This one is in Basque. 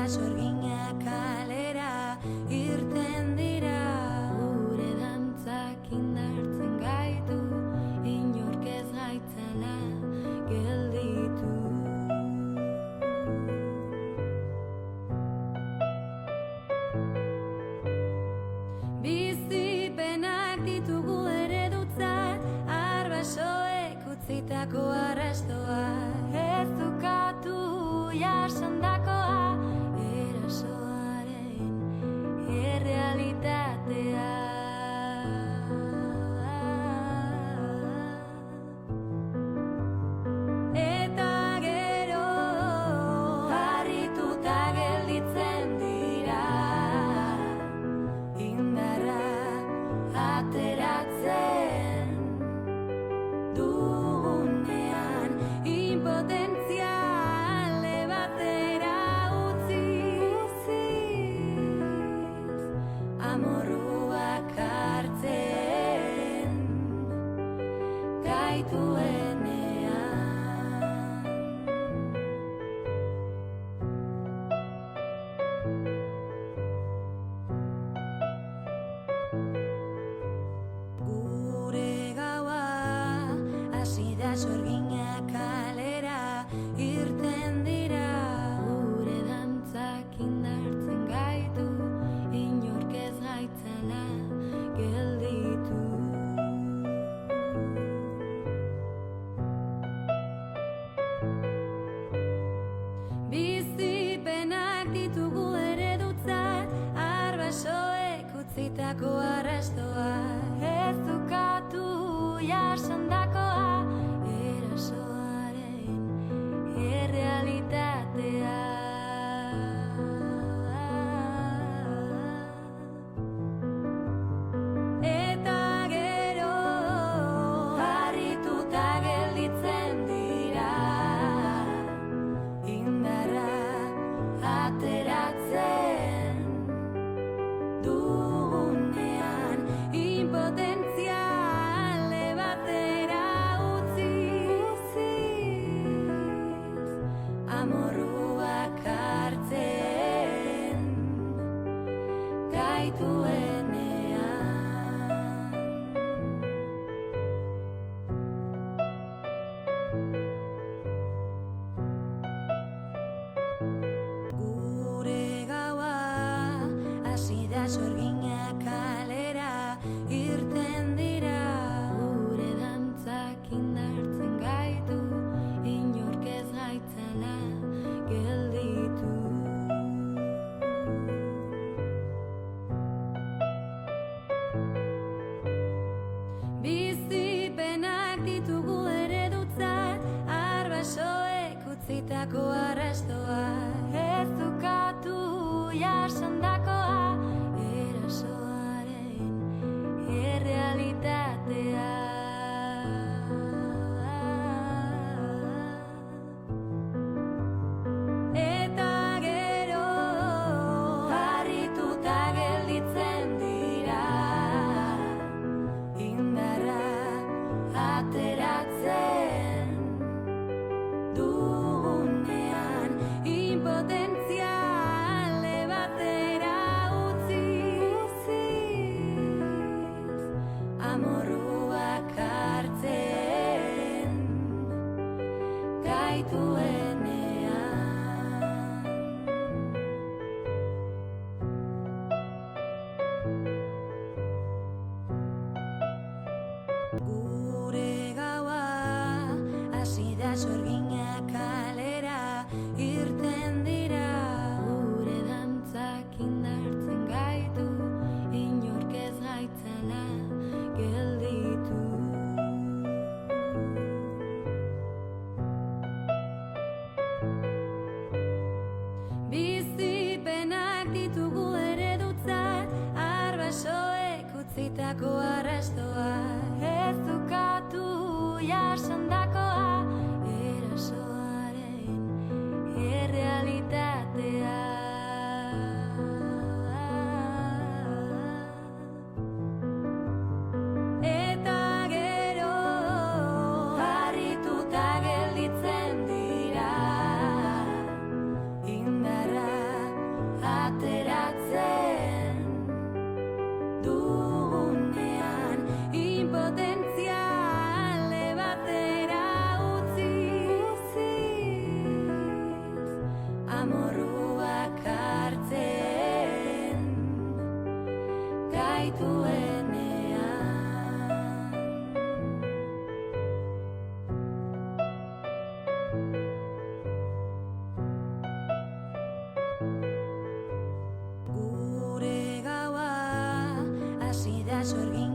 Sorginak kalera irten dira, gure dantzak indartzen gaitu, inork ez gaitzala gelditu. Bizipenak ditugu eredutzat, arbasoek utzitako arrastoa, ez dukatu jasandakoa, realitatea. Eta gero harrituta gelditzen dira, indarra ateratzen dugunean, impotentzia alde batera amorruak hartzen gaituenean. Gure gaua hasi da, sorginak kalera irten dira, gure dantzak indartzen gaitu, inork ez gaitzala gelditu. Bizipenak ditugu eredutzat, arbasoek utzitako arrastoa, ez dukatu jasandakoa, erasoaren errealitatea. Dugunean, impotentzia alde batera utziz, amorruak hartzen gaituenean. Gure gaua hasi da, sorginak kalera irten dira, gure dantzak indartzen gaitu, inork ez gaitzala gelditu. Bizipenak ditugu eredutzat, arbasoek utzitako arrastoa, ez dukatu jasandakoa, erasoaren errealitatea. Eta gero harrituta gelditzen dira, indarra ateratzen dugunean, impotentzia alde batera utziz, amorruak hartzen gaituenean. Gure gaua hasi da, sorginak kalera irten dira, gure dantzak indartzen gaitu, inork ez gaitzala gelditu. Bizipenak arbasoek utzitako arrastoa, ez dukatu jasandakoa, erasoaren errealitatea. Eta gero harrituta gelditzen dira, indarra ateratzen dugunean, impotentzia alde batera utziz, amorruak hartzen gaituenean. Gure gaua hasi da, sorginak kalera irten dira, gure dantzak indartzen gaitu, inork ez gaitzala gelditu. Bizipenak ditugu eredutzat, Ondako arrastoa ez dukatu jasandakoa, erasoaren errealitatea. Eta gero harrituta gelditzen dira, indarra ateratzen dugunean, impotentzia alde batera utziz, amorruak hartzen gaituenean. Gure gaua hasi da sorgin